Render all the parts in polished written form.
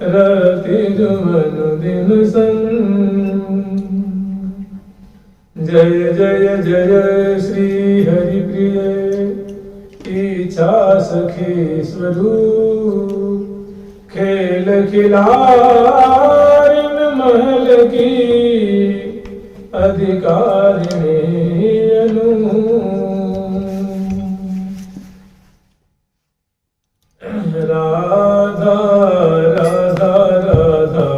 रति जुमन दिन संग। जय जय जय श्री हरि प्रिय इच्छा सखी स्वरूप। खेल खिलारिन महल की अधिकारिणी राधा राधा राधा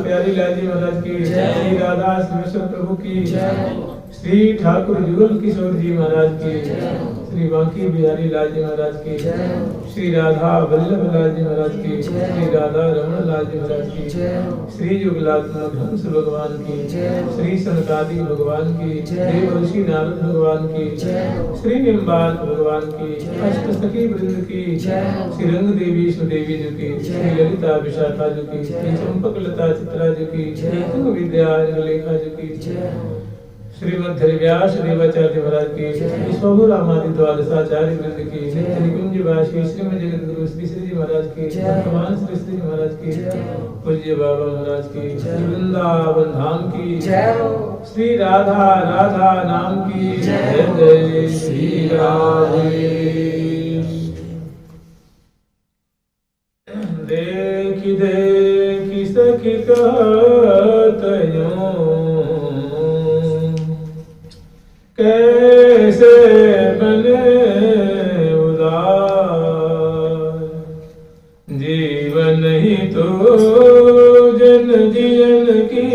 प्यारी लाल जी महाराज की, श्री राधा सिंहेश्वर प्रभु की, श्री ठाकुर जुगल किशोर जी महाराज की, श्री बांकी बिहारी लाल जी महाराज की, श्री राधा वल्लभ लाल जी महाराज की, श्री राधा रमण लाल जी महाराज की, श्री युगलात्मक हंस भगवान की, श्री सनकादि भगवान की, देव ऋषि नारद भगवान की, श्री निम्बाल भगवान की, अष्ट सखी वृंद की, श्री रंग देवी सुदेवी जी की, श्री ललिता विशाखा जी की, श्री चंपक लता चित्रा जी की, श्री तुंग विद्या लेखा जी की, श्रीमद व्यास देवाचार्य महाराज की, स्वभु रामादि द्वादशाचार्य वृंद की, नित्य निकुंज वासी श्रीमद जगत गुरु श्री श्री जी महाराज की, वर्तमान श्री श्री जी महाराज की, पूज्य बाबा महाराज की, श्री वृंदावन धाम की, श्री राधा राधा नाम की जय जय श्री राधे। देखी देखी सखी कहतयों कैसे बने उदार, जीवन ही तो जन जियन की,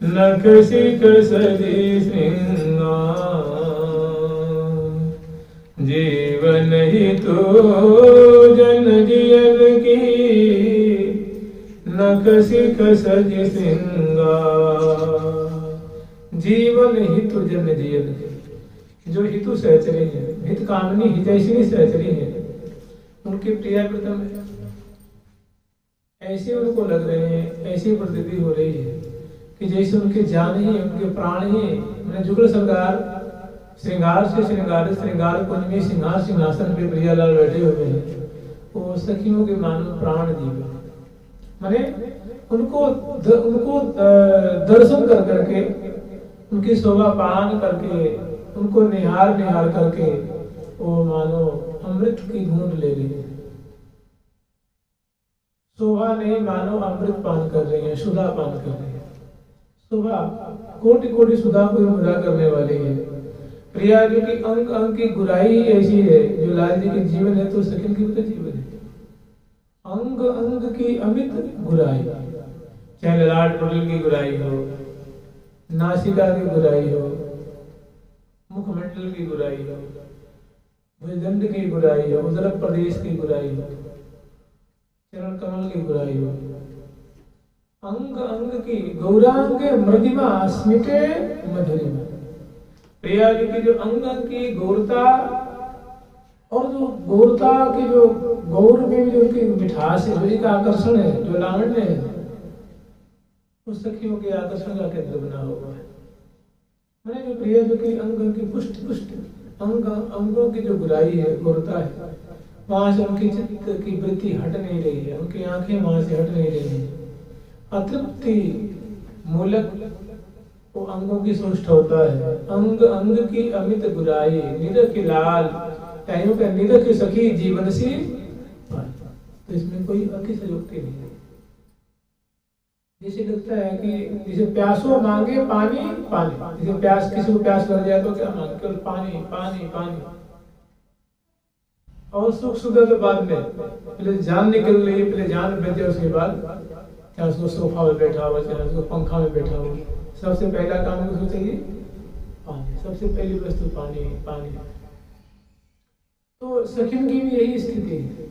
नखसी कसरी श्रृंगार, जीवन ही तो जन जियन की, नखसी कसरी श्रृंगार। जीवन हितु जन जियन, जो हितु सहचरी है, हित कामनी हितैषिणी सहचरी है, उनके प्रिय प्रथम ऐसे उनको लग रहे हैं, ऐसी प्रतीति हो रही है कि जैसे उनके जान ही, उनके प्राण ही, मैंने जुगल श्रृंगार से श्रृंगार कुंज में सिंहार सिंहासन पे प्रियालाल बैठे हुए हैं, वो सखियों के मानो प्राण जीव, माने उनको दर्शन कर करके, उनकी शोभा पान करके, उनको निहार करके वो मानो अमृत की घूंट ले रही है। शोभा नहीं मानो अमृत पान कर रही है, सुधा पान कर रही है। शोभा कोटि कोटि सुधा को मुरा करने वाली है। प्रिया जी की अंग अंग की गुराई ही ऐसी है, जो लाल जी के जीवन है तो सखिन की तो जीवन है। अंग अंग की अमित गुराई, चाहे ललाट पुटल की गुराई हो, नासिका की गुराई हो, मुखमंडल की गुराई हो, भुजदंड की गुराई हो, उदर प्रदेश की गुराई हो, चरण कमल की गुराई हो, अंग अंग की गौरांग मृदिमा स्मिते मधुरिमा। प्रिया जी की जो अंग अंग की गौरता, और जो गौरता की जो गौर में जो उनकी मिठास है, जो का आकर्षण है, जो लावण्य है, उस सखियों के आकर्षण का केंद्र बना हुआ है। मैंने जो प्रिया जो की अंग की पुष्ट अंगों की जो गुराई है, गौरता है, वहां से उनकी चित्त की वृत्ति हट नहीं रही है, उनकी आंखें वहां से हट नहीं रही है। अतृप्ति मूलक वो अंगों की सोष्ट होता है। अंग अंग की अमित गुराई, निरख लाल टाइम का निरख सखी जीवन सी, तो इसमें कोई अतिशयोक्ति नहीं है। जैसे लगता है कि जैसे प्यासो मांगे पानी पानी, जैसे प्यास, किसी को प्यास लग जाए तो क्या मांगे, केवल पानी पानी पानी, और सुख सुधा तो बाद में, पहले जान निकल रही है, पहले जान बच जाए, उसके बाद चाहे उसको सोफा में बैठा हुआ, चाहे उसको पंखा में बैठा हुआ, सबसे पहला काम उसको चाहिए पानी, सबसे पहली वस्तु पानी पानी। तो सखिन की भी यही स्थिति है,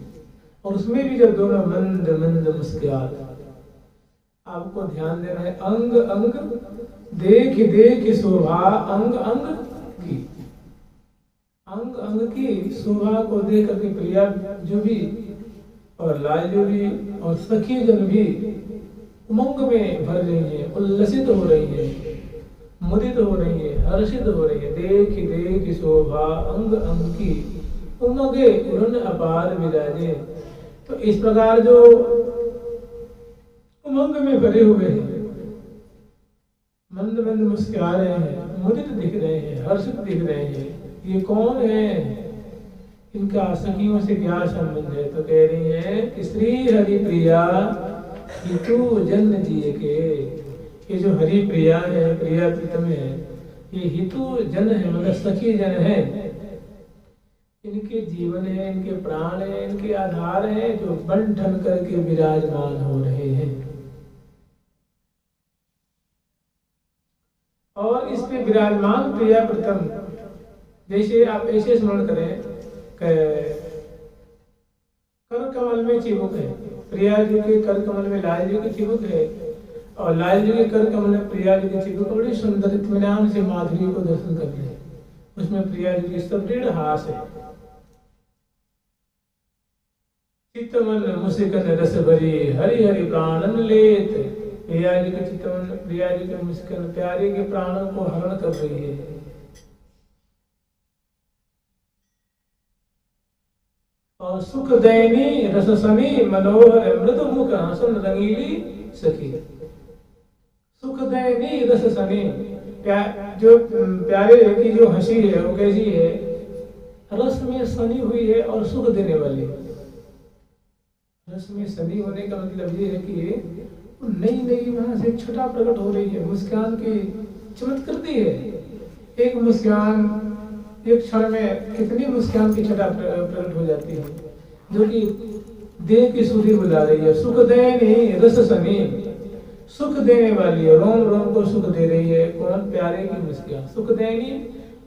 और उसमें भी जब दोनों मंद मंद मुस्कुरात, आपको ध्यान देना है, अंग अंग देख देख शोभा, अंग अंग की, अंग अंग की शोभा को देख करके प्रिया जो भी और लाल जो भी और सखी जन भी उमंग में भर रही है, उल्लसित हो रही है, मुदित हो रही है, हर्षित हो रही है। देख देख शोभा अंग अंग की, उमगे उड़न अपार विराजे। तो इस प्रकार जो उमंग में भरे हुए हैं, मंद मंद मुस्कुरा रहे हैं, मुदित दिख रहे हैं, हर्षित दिख रहे हैं, ये कौन है? इनका सखियों से क्या संबंध है? तो कह रही है कि श्री हरि प्रिया हितु जन जिए के, ये जो हरि प्रिया है, प्रिया प्रीतम है, ये हितु जन है, मतलब सखी जन है। इनके जीवन है, इनके प्राण है, इनके आधार है, जो बन ठन करके विराजमान हो रहे हैं। और इस पे विराजमान प्रिया प्रथम, जैसे आप ऐसे स्मरण करें, कर कमल में चिबुक है, प्रिया जी के कर कमल में लाल जी की चिबुक है, और लाल जी के कर कमल में प्रिया जी की चिबुक। बड़ी सुंदर इत्मीनान से माधुरी को दर्शन कर रहे हैं। उसमें प्रिया जी की सुदृढ़ हास है। चित्तमन मुस्कन रस भरी हरि हरि प्राणन लेत। प्रिया जी के चित्तमन, प्रिया जी के मुस्कन प्यारे के प्राणों को हरण कर रही है। और सुख दैनी रससनी मनोहर मृदु मुख हसन रंगीली सखी। सुख दैनी रससनी, जो प्यारे की जो हंसी है वो कैसी है? रस में सनी हुई है और सुख देने वाली। रस में सनी होने का मतलब ये है कि नई नई वहां से छटा प्रकट हो रही है, मुस्कान की चमक करती है। एक मुस्कान एक क्षण में कितनी मुस्कान की छटा प्रकट हो जाती है, जो कि देह की सुधि बुला रही है। सुख देनी रस सनी, सुख देने वाली है, रोम रोम को सुख दे रही है। कौन? प्यारे की मुस्कान। सुख देनी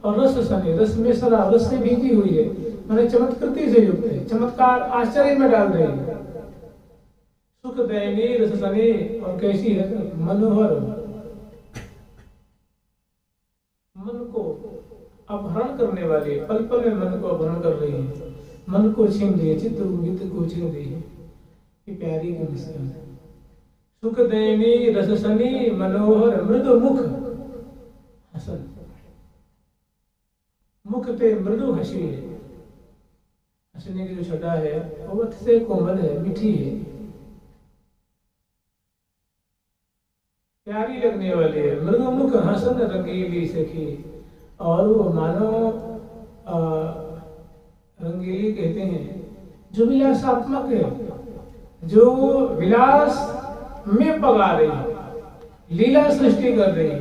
और रस सनी, रस में सरा, रस से भीगी हुई है, मैंने चमत्कृति से युक्त है, चमत्कार आश्चर्य में डाल रही है। सुख दैनी रस सनी, और कैसी है? मनोहर, मन को अपहरण करने वाली, पल पल में मन को अपहरण कर रही है, मन को छीन रही है, चित्त को छीन रही है। ये प्यारी की मुस्कान है। सुख दैनी रससनी मनोहर मृदु मुख हसन, मुख पे मृदु हंसी है। हंसने की जो छटा है वो से कोमल है, मीठी है, प्यारी लगने वाली है। मृदु मुख हसन रंगीली सखी, और वो मानो रंगीली कहते हैं जो विलासात्मक है, जो विलास में पगा रही है, लीला सृष्टि कर रही है।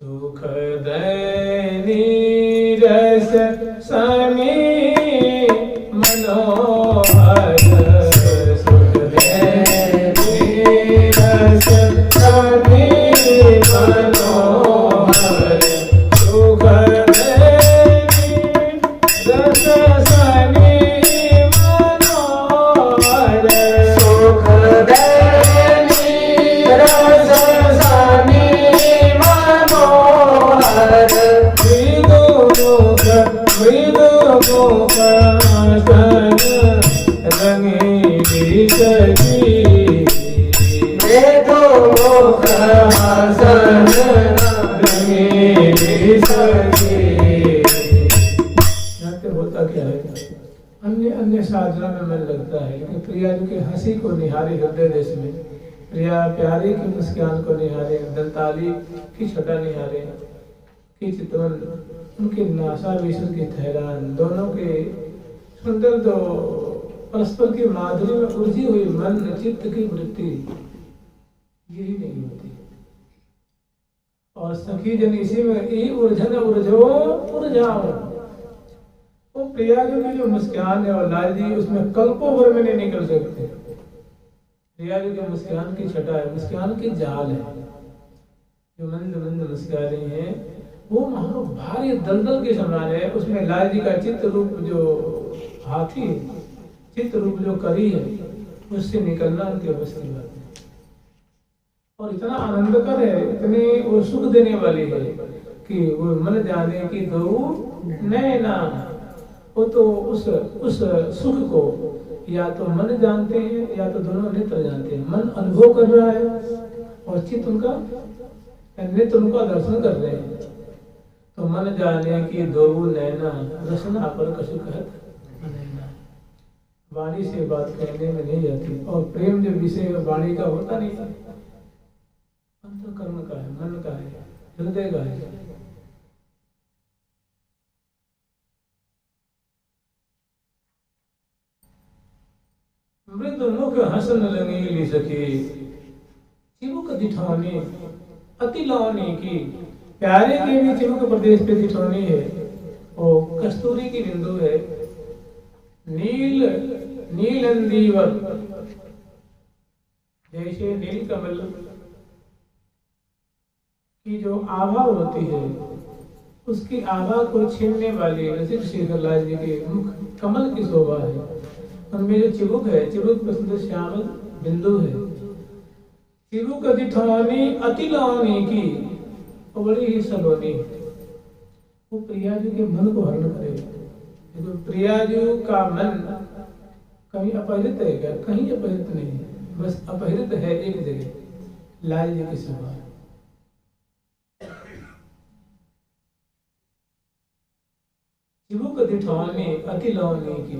सुख दैनी रस सनी मनोहर, सुख दैनी रस सनी मनोहर, सुख दैनी रस सनी मनोहर, सुख दैनी रस सनी मनोहर, मृदु मुख हसन रंगीली सखी, मृदु मुख हसन रंगीली सखी। होता क्या है? अन्य अन्य साधना में मन लगता है, लेकिन प्रिया जी की हंसी को निहारे हृदय देश में, प्रिया प्यारे की मुस्कान को निहारे, दंताली की छटा निहारे, की चितवन, उनके नासा विषण की ठहरान, दोनों के सुंदर दो परस्पर की माधुरी में उलझी हुई मन चित्त की वृत्ति, यही नहीं होती। और सखी जन इसी में ई उलझन उलझो उलझाओ। वो प्रिया जी की जो मुस्कान है और लाल जी उसमें कल्पों भर में नहीं निकल सकते। प्रिया जी की मुस्कान की छटा है, मुस्कान की जाल है, जो मंद मंद मुस्का रही है, वो मानो भारी दलदल के समान है। उसमें लाल जी का चित्त रूप जो हाथी, चित्त रूप जो करी है, उससे निकलना उनके बस की बात है। और इतना आनंदकर है, इतनी वो सुख देने वाली है कि वो मन जाने की दो नैना, वो तो उस सुख को या तो मन जानते हैं या तो दोनों नेत्र जानते हैं। मन अनुभव कर रहा है और चित्त उनका, नेत्र उनका दर्शन कर रहे हैं। तो मन जाने की दो नैना, रसना पर कछु कहत नैना। वाणी से बात कहने में नहीं आती, और प्रेम जो विषय वाणी का होता नहीं है, अंतःकरण का है, मन का है, हृदय का है। मृदु मुख हसन रंगीली सखी, चिबुक दिठौनी अति लौनी की। प्यारे के भी चिबुक प्रदेश पे दिठौनी है, वो कस्तूरी की बिंदु है, नील नीलंदीवर, जैसे नील कमल की जो आभा होती है उसकी आभा को छीनने वाली रसिक शेखरलाल जी के मुख कमल की शोभा है। उनमें जो चिबुक है, चिबुक प्रसिद्ध श्यामल बिंदु है। चिबुक दिठौनी अति लौनी की, वो बड़ी ही सलोनी, वो प्रियाजू के मन को हरण करे। देखो प्रियाजू का मन कहीं अपहृत है क्या? कहीं अपहृत नहीं है, बस अपहृत है एक जगह, लाल जी की सभा। चिबुक दिठौनी अति लौनी की,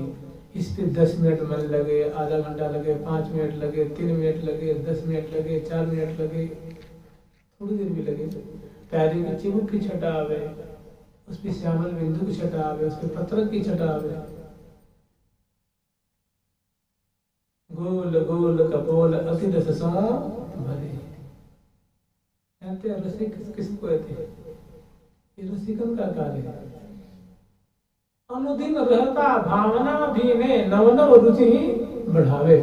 इस पे 10 मिनट मन लगे, आधा घंटा लगे, 5 मिनट लगे, 3 मिनट लगे, 10 मिनट लगे, 4 मिनट लगे, थोड़ी देर भी लगे। प्यारी की चिबुक की छटा आवे, उस पे श्यामल बिंदु की छटा आवे, उस पे पत्रक की छटा आवे। गोल गोल कपोल अति रस सो भरे। कहते हैं रसिक किसको कहते हैं? ये रसिकन का कार्य है। अनुदिन रहता भावना भी ने नव नव रुचि ही बढ़ावे,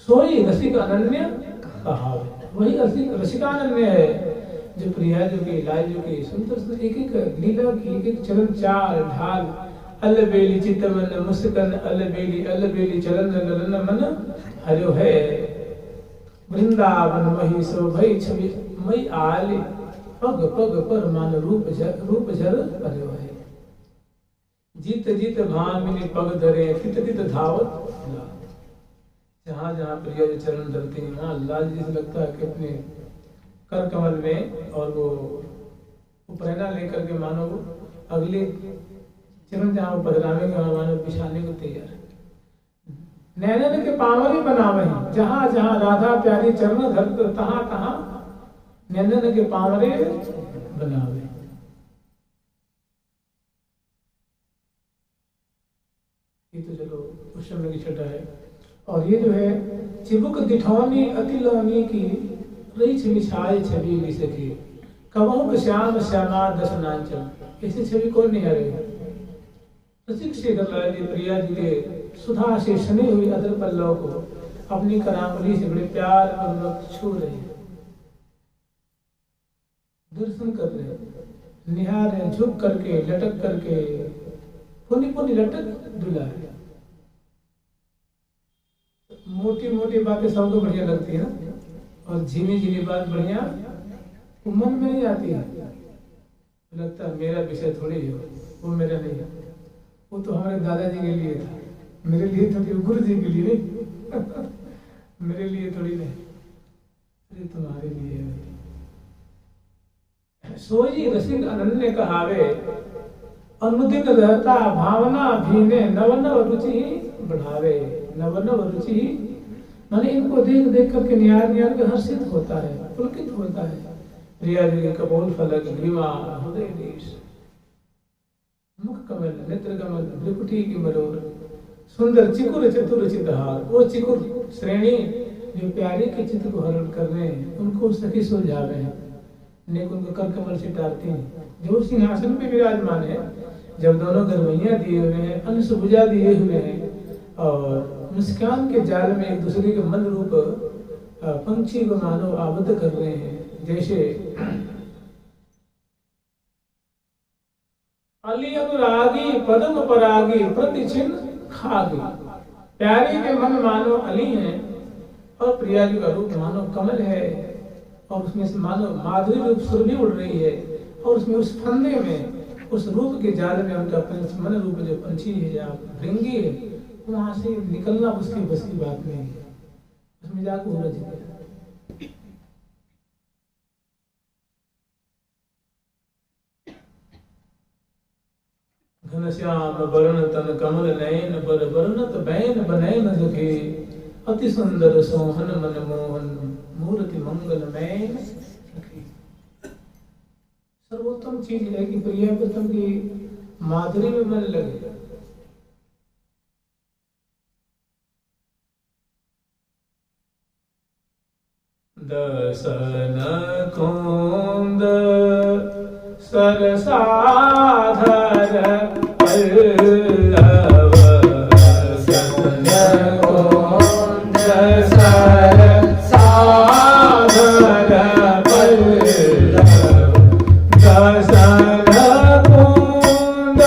सोई रसिक अनन्य कहावे। वही रसिकानन्य है जो प्रियाजू की, लाजू की सुंदर एक एक लीला की, एक एक चरण चाल ढाल, अलबेली चितमन मुस्कन अलबेली चलन ललन मन हरो है। वृंदावन मही सो भई छवि मई आले, पग पग पर मान रूप झर हरो है। जीत जीत भामिनी पग धरे, तित तित धावत लाल। जहाँ जहाँ प्रिया जी चरण धरते हैं वहाँ लाल जी से लगता है कि अपने कर कमल में, और वो प्रेरणा लेकर के मानो अगले चरण जहाँ वो पधरावेंगे वहाँ मानो बिछाने को तैयार है। नैनन के पावरी बनावे, जहाँ जहाँ राधा प्यारी चरण धरत तहाँ तहाँ नैनन के पावरे बनावे। ये तो चलो उस समय की छटा है। और ये जो है चिबुक दिठौनी अति लौनी की, रही छवि छाए छवि भी सके, कबहू श्याम श्यामा दशनांचल। ऐसी छवि कौन नहीं आ रही है? रसिक शेखरलाल जी प्रिया जी के सुधा से सने हुई अदर पल्लव को अपनी करामली से बड़े प्यार पूर्वक छू रहे हैं, दर्शन कर रहे हैं, निहार रहे, झुक करके, लटक करके, पुनी पुनी लटक डुला है। मोटी मोटी बातें सबको बढ़िया लगती है ना, और झीमी झीमी बात बढ़िया वो मन में नहीं आती है। लगता है मेरा विषय थोड़ी है, वो मेरा नहीं है, वो तो हमारे दादाजी के लिए था, मेरे लिए थोड़ी, गुरु जी के लिए नहीं मेरे लिए थोड़ी नहीं, अरे तुम्हारे लिए है। सोई रसिक अनन्य कहावे, अनुदिन रहता भावना भीने, नव नव रुचि बढ़ावे। नव नव रुचि माने इनको देख देख करके निहार निहार के हर्षित होता है, पुलकित होता है। प्रिया जी के कपोल फलक ग्रीवा हृदय देश, मुख कमल नेत्र कमल भ्रिकुटी की मरोर, सुंदर चिकुर चतुर चितहार। वो चिकुर श्रेणी जो प्यारे के चित्र को हरण कर रहे हैं, उनको सखी सुलझावे हैं, नेक उनको कर कमल से टारते हैं। जो सिंहासन पे विराजमान है, जब दोनों गरवैया दिए हुए हैं, अन्न सुभुजा दिए हुए हैं, और मुस्कान के जाल में एक दूसरे के मन रूप पंछी को मानो आबद्ध कर रहे हैं। जैसे अली अनुरागी पदम परागी प्रतिचिन्ह खागी। प्यारे के मन मानो अली हैं, और प्रिया जी का रूप मानो कमल है, और उसमें से मानो माधुरी रूप सुरभि उड़ रही है, और उसमें उस फंदे में, उस रूप के जाल में उनका मन रूप जो पंछी है या भृंगी है, वहां से निकलना उसकी बस की बात नहीं है, उसमें जाकर उलझ गया। घनश्याम वरण तन कमल नयन, बर बरनत बैन बनैन सके, अति सुंदर सोहन मन मोहन, मूर्ति मंगल मैन सखी। सर्वोत्तम चीज है कि प्रिया प्रथम की माधुरी में मन लगे। दसन कुंद सरसाधर पल्लव सतन कुंद सरसाधर पल्लव दसन कुंद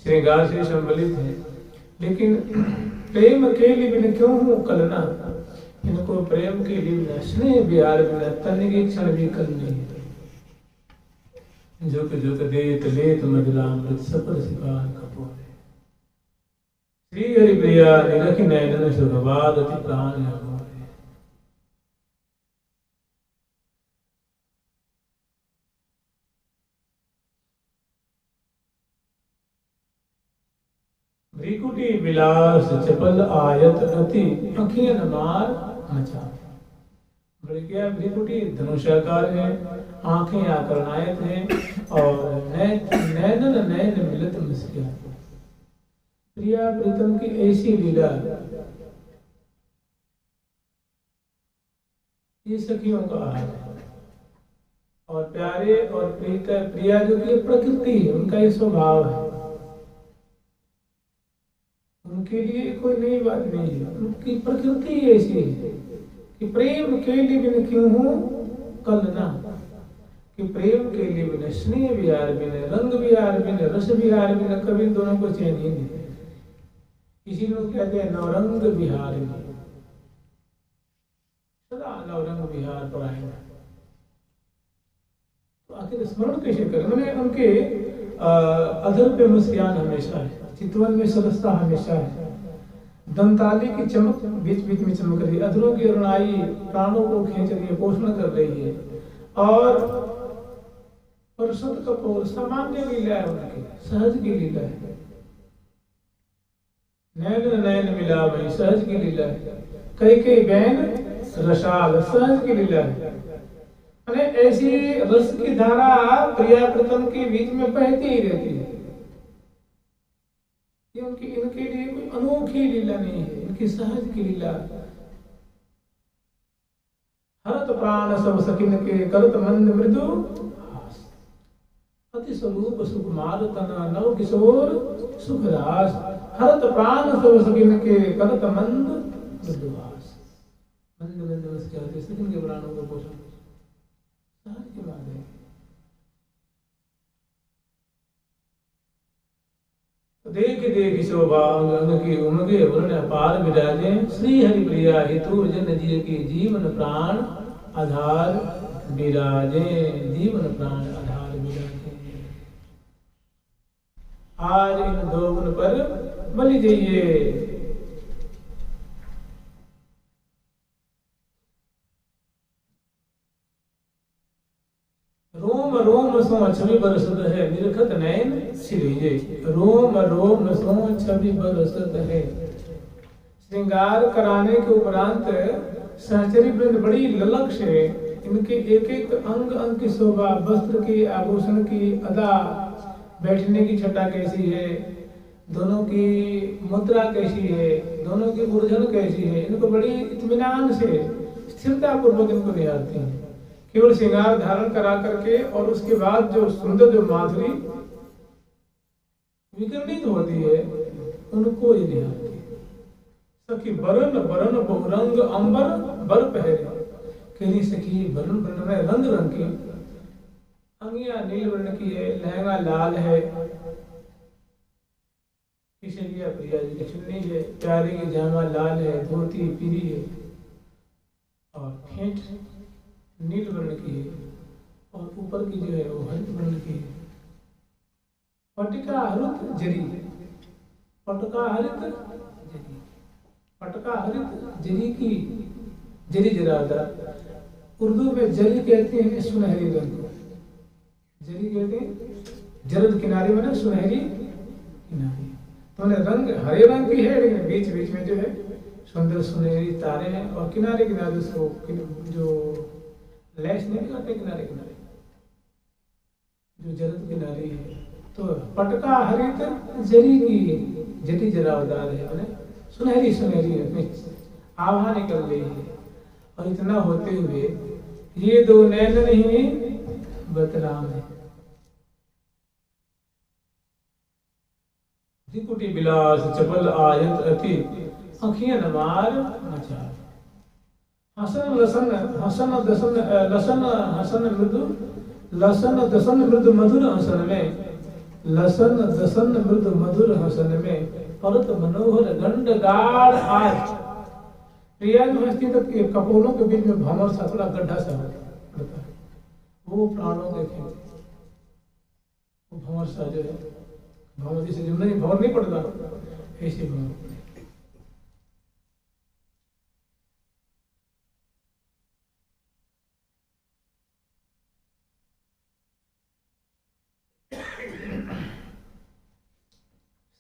श्रृंगार से संबलित है, लेकिन प्रेम के लिए बिना क्यों हूँ कलना, इनको प्रेम के लिए बिना स्नेह बिहार बिना तन की क्षण भी कल नहीं। झुक झुक देत लेत मधुरामृत सफर सिपान कपोरे श्री हरि प्रिया निरखि नयन सुखवाद अति प्राण अमोरे। भ्रिकुटी विलास चपल आयत अति अखियन मार मचा। क्या भ्रिकुटी धनुषाकार है, आंखें आकर्णायत हैं और नैनन नैन मिलत मुस्किया। प्रिया प्रीतम की ऐसी लीला ये सखियों का हाल है। और प्यारे और प्रिया जो की प्रकृति है, उनका ये स्वभाव है, उनके लिए कोई नई बात नहीं है। उनकी प्रकृति ऐसी है कि प्रेम के लिए बिन क्यों हूँ कलना, कि प्रेम के लिए बिन स्नेह विहार बिन रंग विहार बिन रस विहार बिन कभी दोनों को चैन ही नहीं। इसीलिए लोग कहते हैं नवरंग विहार, सदा नवरंग विहार पर आएंगे। तो आखिर स्मरण कैसे करें? मैंने उनके अधर पे मुस्कान हमेशा है, चितवन में सरसता हमेशा है, दंताली की चमक बीच बीच में चमक रही है, अधरों की अरुणाई प्राणों को खींच रही है, पोषण कर रही है। और परसत कपूर सामान्य लीला है, उनकी सहज की लीला है, नैन नैन मिला भाई सहज की लीला है, कई बैन रसाल सहज की लीला है। मैंने ऐसी रस की धारा प्रिया प्रीतम के बीच में बहती ही रहती है। ये उनकी इनके लिए कोई अनोखी लीला नहीं है, इनकी सहज की लीला। हरत प्राण सब सकिन के करत मंद मृदु अति स्वरूप सुकुमार तना नव किशोर सुखदास। हरत प्राण सब सकिन के करत मंद मृदुवास। मंद मंद बस क्या होते सकिन के प्राणों को पोषण सहज की बात है। देख देख शोभा की उमगे वर्ण अपार विराजे। श्री हरि प्रिया हेतु जन जी के जीवन प्राण आधार विराजे, जीवन प्राण आधार विराजे। आज इन दो गुण पर बलि जाइए। रोम रोम सो छवि बरसत है निरखत नैन सिरहिजे। रोम रोम सो छवि बरसत है। श्रृंगार कराने के उपरांत सहचरी वृंद बड़ी ललक से इनके एक एक अंग अंग की शोभा, वस्त्र की, आभूषण की अदा, बैठने की छटा कैसी है, दोनों की मुद्रा कैसी है, दोनों की उर्जन कैसी है, इनको बड़ी इत्मीनान से स्थिरता पूर्वक इनको निहारती है। केवल श्रृंगार धारण करा करके और उसके बाद जो सुंदर जो माधुरी विकर्णित होती है उनको ये निहारती है। सखी बरन बरन बहुरंग अंबर बर पहरे। कहनी सखी बरन बरन में रंग रंग की, अंगिया नील वर्ण की है, लहंगा लाल है, किशलिया प्रिया जी की चुन्नी है, प्यारे की जामा लाल है, धोती पीली है और फेंट नील वर्ण की है और ऊपर की जो है वो हरित वर्ण की है। पटका हरित जरी, पटका हरित जरी, पटका हरित जरी की, जरी जरादार। उर्दू में जरी कहते हैं सुनहरी रंग को, जरी कहते हैं जरद किनारे में ना सुनहरी किनारे। तो रंग हरे रंग की है, लेकिन बीच बीच में जो है सुंदर सुनहरी तारे हैं और किनारे किनारे उसको जो लैस नहीं करते किनारे किनारे जो जरद किनारे है। तो पटका हरित जरी की, जरी जरावदार है, मैंने सुनहरी सुनहरी आभा निकल रही है। और इतना होते हुए ये दो नैन नहीं बतराम है। त्रिकुटी विलास चपल आयत अति आँखियां नमार मचार। हसन लसन हसन दसन लसन हसन मृदु, लसन दसन मृदु मधुर हसन में, लसन दसन मृदु मधुर हसन में परत मनोहर गंड गाढ़ आज। प्रिया जो हस्ती तक कपोलों के बीच में भंवर सा थोड़ा गड्ढा सा पड़ता है, वो प्राणों के खेल, वो भंवर सा जो है, भंवर जैसे जो नहीं भंवर नहीं पड़ता ऐसे भंवर।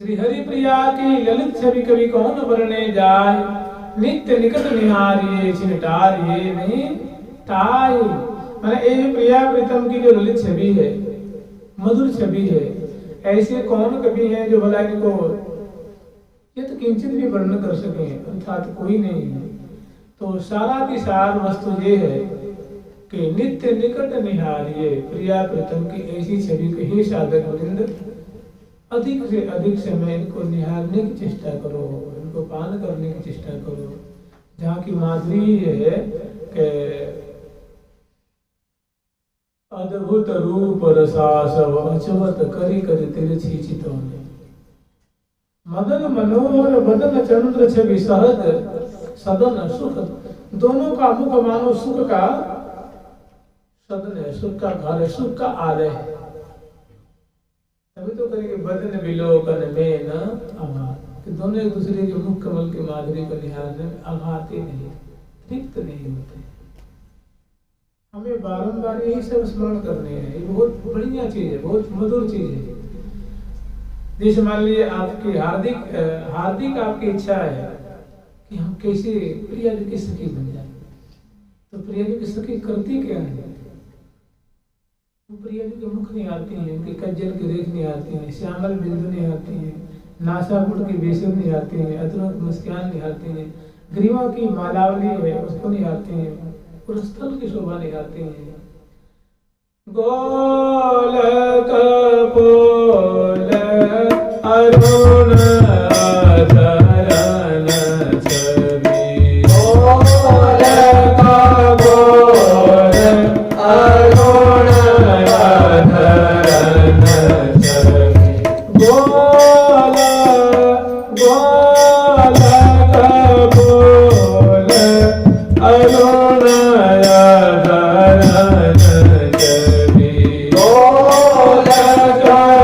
श्री हरि प्रिया की ललित छवि कवि कौन वर्णे जाय। नित्य निकट निहारिये छिनटारिये नहीं ताय। मैंने ये प्रिया प्रीतम की जो ललित छवि है, मधुर छवि है, ऐसे कौन कवि हैं जो भला इनको ये तो किंचित भी वर्णन कर सके, अर्थात कोई नहीं है। तो सारा की सार वस्तु ये है कि नित्य निकट निहारिये प्रिया प्रीतम की ऐसी छवि को ही साधक वृंद अधिक से अधिक समय इनको निहारने की चेष्टा करो, इनको पान करने की चेष्टा करो। जहाँ की माधुरी है कि अद्भुत रूप रसास अचवत करी करी तिरछी चितौनी। मदन मनोहर बदन चंद्र छवि सहज सदन सुख। दोनों का मुख मानो सुख का सदन है, सुख का घर है, सुख का आलय है। तभी तो करेंगे बदन विलोकन में न आघात, कि दोनों एक दूसरे के मुख कमल के माधुरी को निहारने में आघात ही नहीं, रिक्त नहीं होते। हमें बारंबार यही सब स्मरण करने हैं। ये बहुत बढ़िया चीज है, बहुत मधुर चीज है। जैसे मान लीजिए आपकी हार्दिक आपकी इच्छा है कि हम कैसे प्रिया जी की सखी बन जाए, तो प्रिया जी की सखी करती क्या है? प्रिया जी के मुख नहीं आती है, उनके कज्जल की रेख नहीं आती है, श्यामल बिंदु नहीं आती है, नासापुर की बेसुर नहीं आती है, अतुरंत मुस्कान नहीं आती है, ग्रीवा की मालावली है उसको नहीं आती है, पुरस्थल की शोभा नहीं आती है। गोल कपोल अरुण धरन छवि, गोल कपोल अरुण धरन छवि, गोल गोल कपोल अरुण धरन छवि, गोल कपोल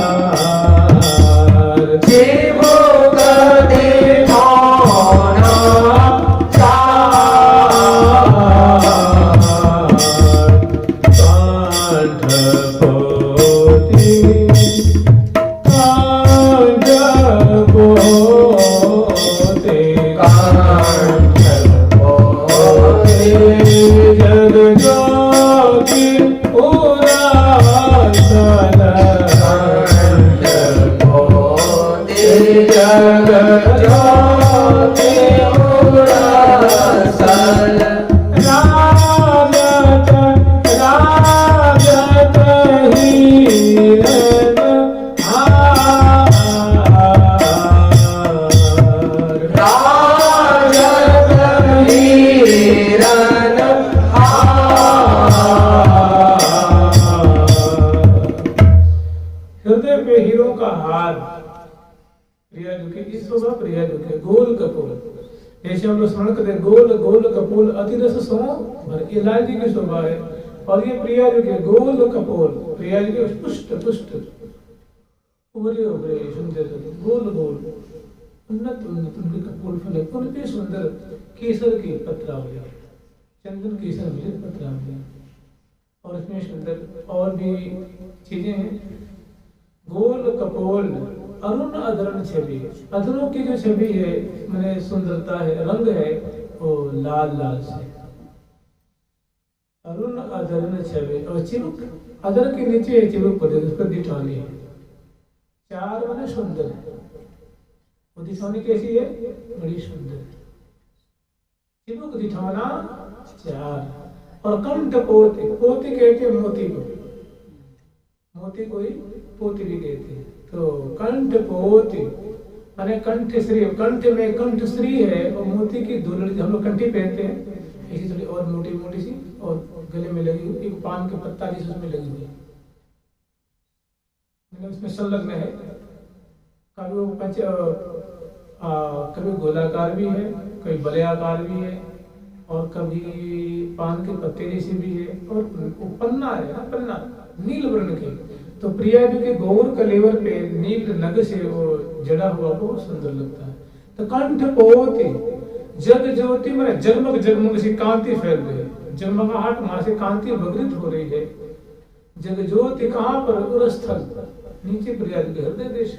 अरुण धरन छवि, शिव खरी ठाना इलायची की शोभा है। और ये प्रिया जी के गोल कपोल, प्रिया जी के पुष्ट पुष्ट उभरे उभरे सुंदर गोल गोल उन्नत उन्नत उनके कपोल फलक, उनके सुंदर केसर की पत्रावलियां, चंदन केसर मिलित पत्रावलियां, और इसमें सुंदर और भी चीजें हैं। गोल कपोल अरुण अधरण छवि, अधरों की जो छवि है मैंने सुंदरता है, रंग है वो लाल लाल से, अरुण अधरण छवि। और चिरुक, अधर के नीचे चिरुक पड़े, उस पर दिठौनी है, चार माने सुंदर है। वो दिठौनी कैसी है? बड़ी सुंदर है। चिरुक दिठौना चार। और कंठ पोती, पोती कहते हैं मोती को, मोती को ही पोती भी कहते हैं। तो कंठ पोती माने कंठ श्री, कंठ में कंठ श्री है और मोती की दुलड़ी, हम लोग कंठी पहनते हैं ऐसी थोड़ी और मोटी मोटी सी, और गले में लगी हुई एक पान के पत्ता जिस उसमें लगी हुई, मतलब उसमें संलग्न है। कभी वो कभी गोलाकार भी है, कभी बलयाकार भी है, और कभी पान के पत्ते जैसे भी है, और पन्ना है ना, पन्ना नील वर्ण के। तो प्रिया जी के गौर कलेवर पे नील नग से वो जड़ा हुआ वो सुंदर लगता है। तो कंठ पोती जग ज्योति में जगमग जगमग से कांति फैल रही है, जगमगाहट वहां से कांति भगृत हो रही है। जग ज्योति कहाँ पर? उरस्थल, नीचे प्रिया जी के हृदय देश।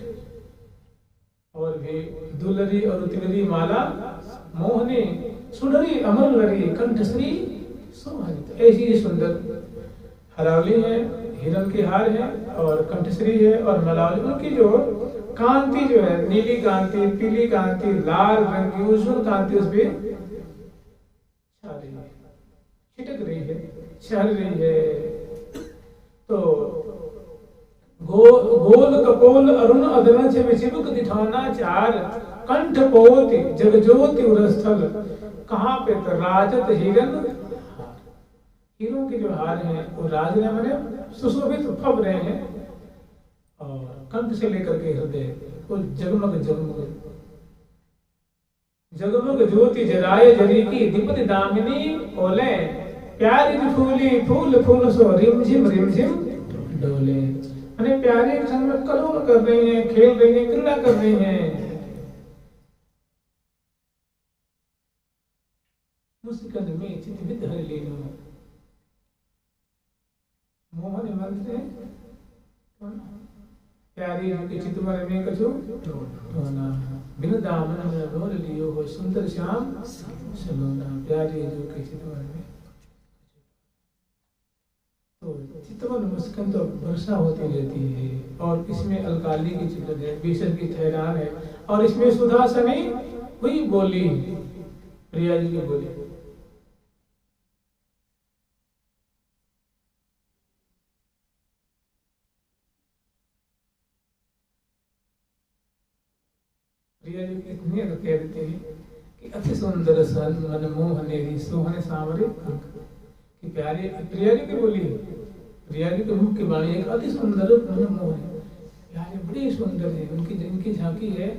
और भी दुलरी और तिलरी माला मोहनी, सुंदरी अमर लरी कंठ श्री सोहनित, ऐसी सुंदर हरावली है, हिरण की हार है और कंठश्री है और मलावली, उनकी जो कांति जो है, नीली कांति, पीली कांति, लाल रंग की उज्ज्वल कांति उस पे छा रही है, छिटक रही है, चल रही है। तो गोल कपोल अरुण अदन छे चिबुक दिठाना चार, कंठ पोति जगज्योति उरस्थल, कहाँ पे? तो राजत हिरन, हीरों के जो हार हैं वो राज ने मैंने सुशोभित फब रहे हैं, और कंठ से लेकर के हृदय वो जगमग जगमग जगमग ज्योति जराए जरी की, दीपति दामिनी ओले, प्यारी फूली फूल फूल सो रिमझिम डोले। मैंने प्यारे के संग में कलोल कर रही हैं, खेल रही हैं, क्रीड़ा कर रही हैं। मुस्कन में चित विद हर लीनो, मोहन मंत्र प्यारी के चितवर में कछु होना, बिन दामन में डोल लियो हो सुंदर श्याम सलोना। प्यारी जो के चितवर में, तो चितवन मुस्कान तो वर्षा होती रहती है, और इसमें अलकाली की चित्र है, बीसर की ठहरान है, और इसमें सुधा सनी हुई बोली, प्रिया जी की बोली। प्रिया जी इतनी कह देते हैं कि अति सुंदर सन मन मोहनेरी सोहने सांवरे अंक, कि प्यारे प्रिया जी की बोली है, प्रिया जी के मुख की वाणी एक अति सुंदर मन मोहन, प्यारे बड़ी सुंदर है, उनकी जिनकी झांकी है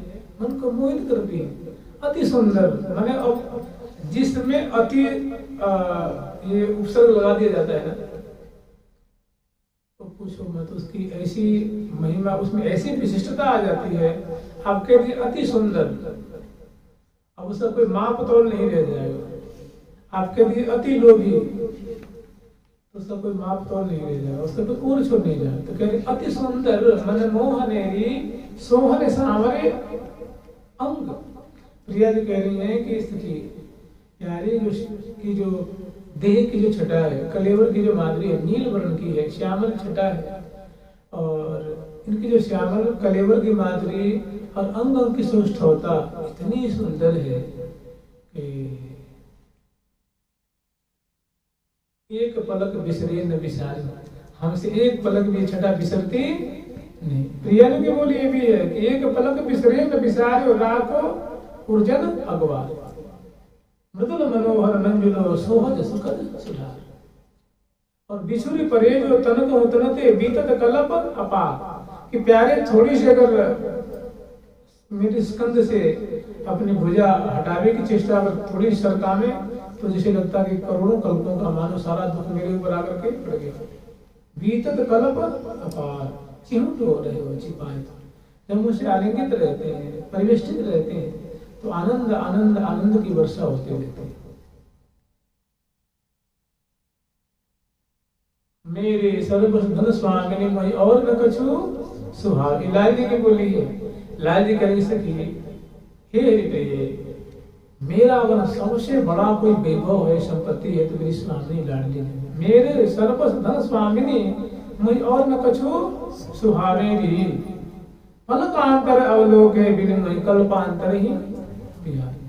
मन को मोहित करती है, अति सुंदर। माने अब जिसमें अति ये उपसर्ग लगा दिया जाता है ना, तो पूछो मत, उसकी ऐसी महिमा, उसमें ऐसी विशिष्टता आ जाती है, आपके लिए अति सुंदर। अब उसका कोई माप तोल नहीं रह जाएगा। आपके लिए अति लोभी, तो उसका कोई माप तोल नहीं रह जाएगा, उसका कोई ऊर छोड़ नहीं जाएगा। तो कह रहे अति सुंदर मन मोहनेरी सोहन सांवरे अंग। प्रिया जी कह रही हैं कि इसकी प्यारी की जो देह की जो छटा है, कलेवर की जो माधुरी है, नील वर्ण की है, श्यामल छटा है, और इनकी जो श्यामल कलेवर की माधुरी और अंग अंग की सौष्ठवता इतनी सुंदर है कि एक पलक बिसरे न बिसारी, हमसे एक पलक भी छटा बिसरती नहीं। प्रिया जी की बोली ये भी है कि एक पलक बिसरे न बिसारे, राखो उर्जन अगवार, मृदुल मनोहर मंजुलो सोहज सुखद सुधार। और बिछुरी परे जो तनक हो तनते बीतत कलप अपार, कि प्यारे थोड़ी सी अगर मेरे स्कंद से अपनी भुजा हटावे की चेष्टा अगर थोड़ी सरका में, तो जैसे लगता है कि करोड़ों कल्पों का मानो सारा दुख मेरे ऊपर आकर के पड़ गया। बीतत कल्प अपार, चिहुट हो रहे हो छिपाए, जब मुझसे आलिंगित रहते हैं, परिवेष्टित रहते हैं, तो आनंद आनंद आनंद की वर्षा होती रहती है। मेरे सर्वधन स्वामिनी मई और न कछु सुहागी। लाल जी की बोली है, लाल जी कह सकी, हे प्रिय, मेरा अगर सबसे बड़ा कोई वैभव है, संपत्ति है, तो मेरी स्वामिनी लाडली है। मेरे सर्वधन स्वामिनी मई और न कछु सुहावेरी, पलकांतर अवलोक है बिन मई कल्पांतर ही बिहारी।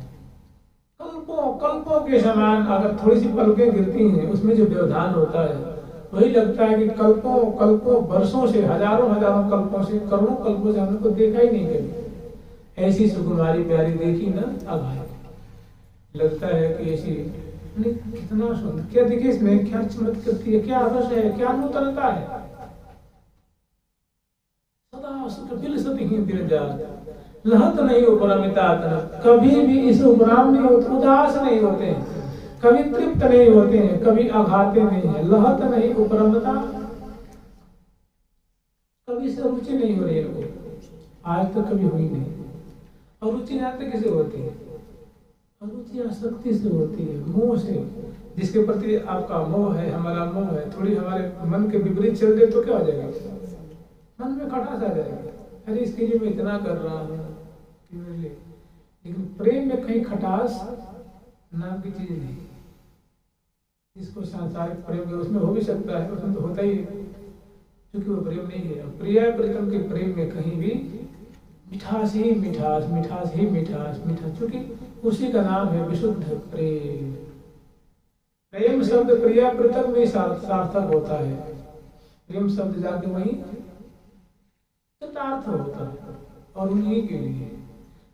कल्पों कल्पों के समान अगर थोड़ी सी पलकें गिरती हैं, उसमें जो व्यवधान होता है, वही लगता है कि कल्पों कल्पों वर्षों से, हजारों हजारों कल्पों से, करोड़ों कल्पों से हमने को देखा ही नहीं कभी। ऐसी सुकुमारी प्यारी देखी ना अभाई, लगता है कि ऐसी कितना सुंदर, क्या देखिए इसमें क्या चमक करती है, क्या रस है, क्या नूतनता है। सदा सुख दिल सभी बिरजात, लहत नहीं उपरमिता, कभी भी इस उपराम नहीं होते, उदास नहीं होते हैं, कभी तृप्त नहीं होते हैं, कभी आघाते नहीं है। लहत नहीं उपरमता, कभी से रुचि नहीं हो रही है, आज तक कभी हुई नहीं। और रुचि जानते कैसे होती है? रुचि आसक्ति से होती है, मोह से। जिसके प्रति आपका मोह है, हमारा मोह है, थोड़ी हमारे मन के विपरीत चल दे तो क्या हो जाएगा? मन में खटास आ जाएगा, अरे इसके लिए मैं इतना कर रहा हूँ। लेकिन प्रेम में कहीं खटास नाम की चीज नहीं। जिसको सांसारिक प्रेम है उसमें हो भी सकता है, उसमें तो होता ही है, क्योंकि वो प्रेम नहीं है। प्रिय प्रीतम के प्रेम में कहीं भी मिठास ही मिठास, मिठास ही मिठास, मिठास, क्योंकि उसी का नाम है विशुद्ध प्रेम। प्रेम शब्द प्रिय प्रीतम में सार्थक होता है। प्रेम शब्द जाके वही कृतार्थ होता है और उन्हीं के लिए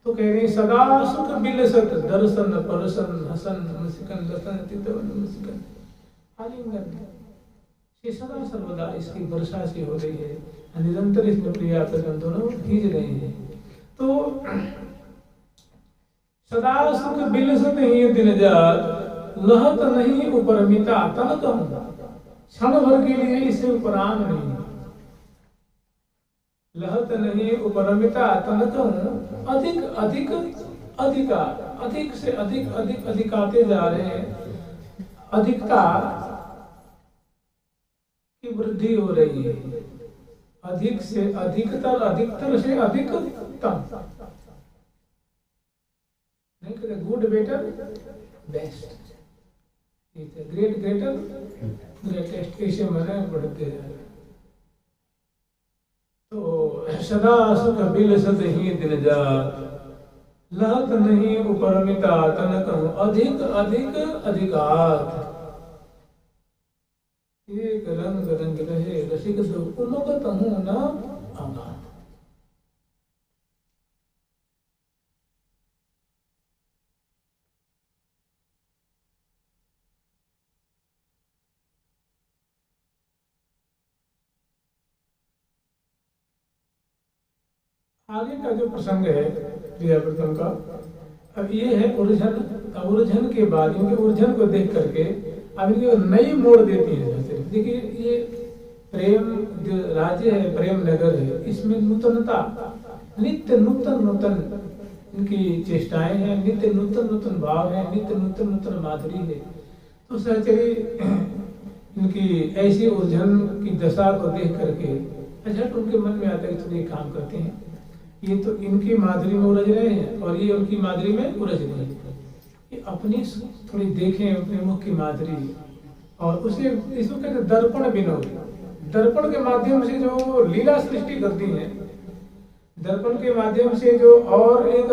तो कह रहे सदा सुख बिलसत दर्शन परसन हसन मुस्कन लसन तितवन मुस्कन आलिंगन। ये सदा सर्वदा इसकी वर्षा से हो रही है, निरंतर इसमें प्रिया प्रीतम दोनों भीज रहे हैं। तो सदा सुख बिलसत ही दिन जात लहत नहीं उपरमिता तन कहूं। क्षण भर के लिए इसे उपराम नहीं, लहत नहीं उपरमिता तन कहूं। अधिक अधिक अधिका, अधिक से अधिक अधिक अधिकाते जा रहे हैं, अधिकता की वृद्धि हो रही है। अधिक से अधिकतर, अधिकतर से अधिकतम, नहीं कहते good better best, great greater greatest, ऐसे मने बढ़ते जा रहे। तो सदा सुख बिलसत ही दिन जात लहत नहीं उपरमिता तन कहूं। अधिक अधिक अधिकात एक रंग रंग रहे रसिक उमगत हूं न अगाध। आगे का जो प्रसंग है प्रिया प्रीतम का, अब ये है उर्जन। उर्जन के बाद इनके उर्जन को देख करके अब इनकी नई मोड़ देती है। देखिए ये प्रेम जो राज्य है, प्रेम नगर है, इसमें नूतनता, नित्य नूतन नूतन इनकी चेष्टाएं हैं, नित्य नूतन नूतन भाव है, नित्य नूतन नूतन माधुरी है। तो सहचरी इनकी ऐसी उर्जन की दशा को देख करके झट उनके मन में आता है कि ये काम करते हैं, ये तो इनकी माधुरी में उलझ रहे हैं और ये उनकी माधुरी में उलझ रहे हैं। ये अपनी थोड़ी देखें अपने मुख की माधुरी, और उसे इसको कहते हैं दर्पण विनोद। दर्पण के माध्यम से जो लीला सृष्टि करती है, दर्पण के माध्यम से जो और एक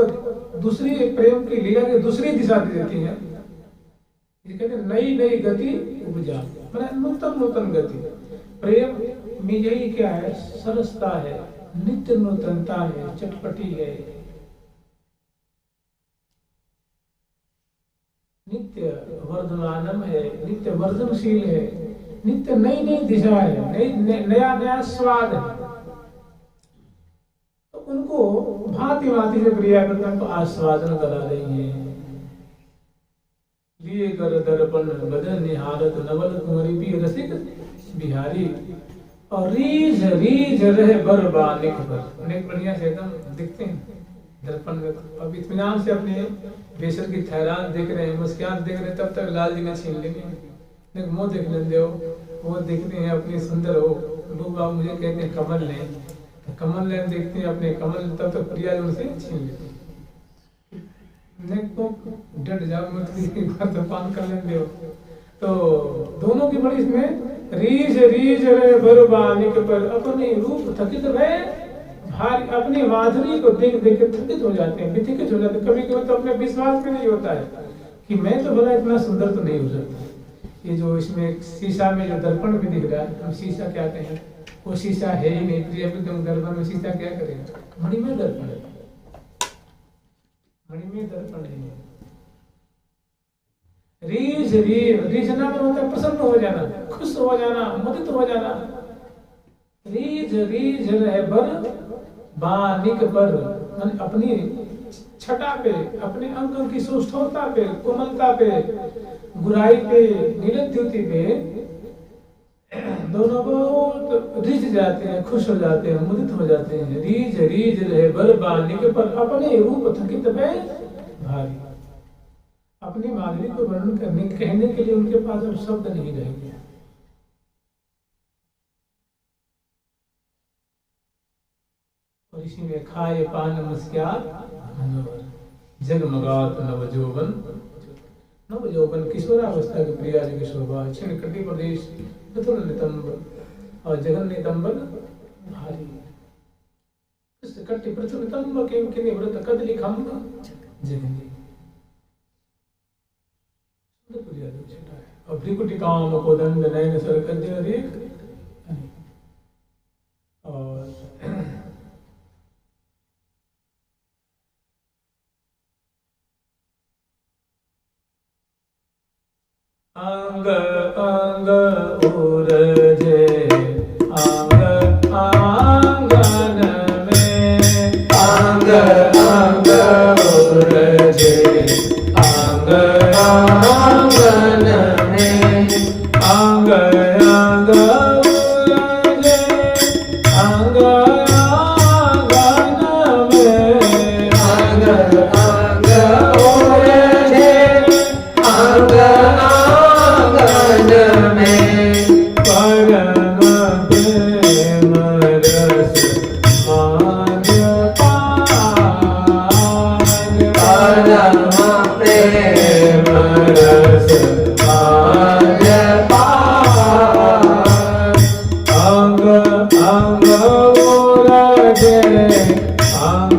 दूसरी प्रेम की लीला की दूसरी दिशा दे देती है, ये कहते हैं नई नई गति उपजा, मतलब नूतन नूतन गति। प्रेम में यही क्या है, सरसता है, नित्य नूतनता है, चटपटी है, नित्य वर्धमानम है, नित्य वर्धनशील है, नित्य नई नई दिशा है, नया नया स्वाद है। तो उनको भांति भांति से प्रिया प्रीतम को आस्वादन करा रही है। लिए कर दर्पण बदन निहारत नवल कुंवरी भी रसिक बिहारी। और रीझ रीझ रहे बरबानिक पर, अनेक बढ़िया से एकदम दिखते हैं दर्पण में। अब इत्मीनान से अपने बेसर की ठहरान देख रहे हैं, मुस्कान देख रहे हैं, तब तक लाल जी ने छीन लेंगे। मुंह देख लेते हो, वो देखते हैं अपनी सुंदर हो। लोग बाबू मुझे कहते हैं कमल लें, तो कमल लें देखते हैं अपने कमल, तब तक प्रिया जी उनसे छीन लेते हैं। डट जाओ मत, किसी बात तो पान कर लेते हो। तो दोनों की बड़ी इसमें रीझ रीझ रहे बरबानिक पर, अपने रूप थकित रहे भारी, अपनी माधुरी को देख देख के थकित हो जाते हैं, विथिकित हो जाते हैं। कभी कभी तो अपने विश्वास में नहीं होता है कि मैं तो भला इतना सुंदर तो नहीं हो सकता। ये जो इसमें शीशा में जो दर्पण भी दिख रहा है, हम शीशा क्या कहें, वो शीशा है ही नहीं। प्रिय प्रीतम दर्पण में शीशा क्या करेगा, मणिमय दर्पण है, मणिमय दर्पण है। रीझ रीझ, रीझना में होता है प्रसन्न हो जाना, खुश हो जाना, मुदित हो जाना। रीझ रीझ रहे बर बानिक पर, अपनी छटा पे, अपने अंग की सुष्ठुता पे, कोमलता पे, गुराई पे, नीलद्युति पे दोनों बहुत रिझ जाते हैं, खुश हो जाते हैं, मुदित हो जाते हैं। रीझ रीझ रहे बर बानिक पर, अपने रूप थकित पे भारी। अपनी माधुरी को वर्णन करने कहने के लिए उनके पास अब शब्द नहीं रह गया। और इसी में खाए पान मुस्कान जगमगात नवजौवन। नवजौवन किशोरावस्था की प्रिया जी की शोभा, क्षण कटि प्रदेश प्रथुल नितंब, और जगन्नितंबन भारी कट्टि पृथ्वी तंब किम किनि व्रत कदली खंब जगन्नी और त्रिकुटी काम को दंड नयन सर कर रेख और अंग अंग उरजे अंग आंगन में अंग अंग उरजे अंग आंगन में अंग अंग उरजे अंग आंगन में अंग अंग उरजे अंग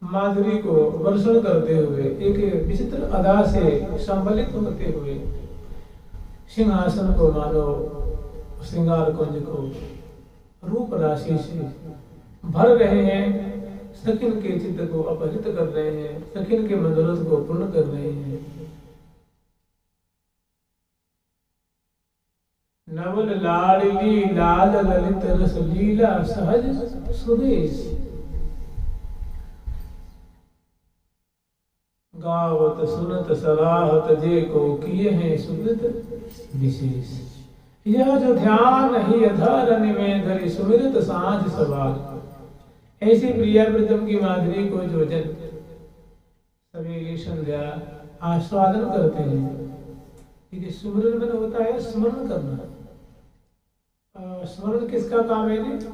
माधुरी को वर्षण करते हुए एक विचित्र अदा से संबलित होते हुए सिंहासन को मानो श्रृंगार कुंज को रूप राशि से भर रहे हैं, सखिन के चित्त को अपहरित कर रहे हैं, सखिन के मनोरथ को पूर्ण कर रहे हैं। नवल लाडली लाल ललित रस लीला सहज सुरेश गावत सुनत सराहत जे को किए हैं सुकृत विशेष। यह जो ध्यान ही अधर में धरि सुमिरत साँझ सवार। ऐसी प्रियाव्रतम की माधुरी को जो जन सवेरे संध्या आस्वादन करते हैं। ठीक है, सुमिरन में होता है स्मरण करना। स्मरण किसका काम है जी?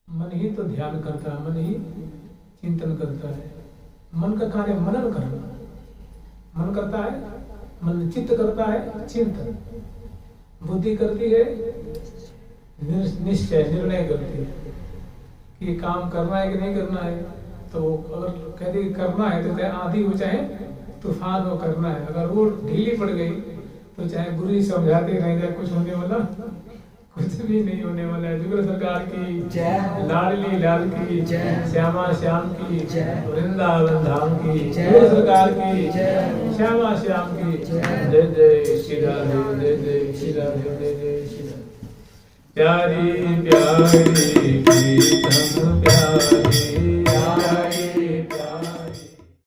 मन ही तो ध्यान करता है, मन ही चिंतन करता है। मन का कार्य मनन करना। मन करता है, मन चित्त करता है चिंतन, बुद्धि करती है निश्चय, निर्णय करती है कि काम करना है कि नहीं करना है। तो अगर कहते करना है तो चाहे आंधी हो चाहे तूफान हो करना है। अगर वो ढीली पड़ गई तो चाहे बुरी समझाते रह जाए, कुछ होने वाला कुछ भी नहीं होने वाला है। जुगल सरकार की जय, लाडली लाल की जय, श्यामा श्याम की जय, वृंदावन धाम की जुगल सरकार की जय, श्यामा श्याम की जय। जय जय श्री राधे, जय जय श्री राधे, जय जय श्री राधे। प्यारी प्यारी प्रीतम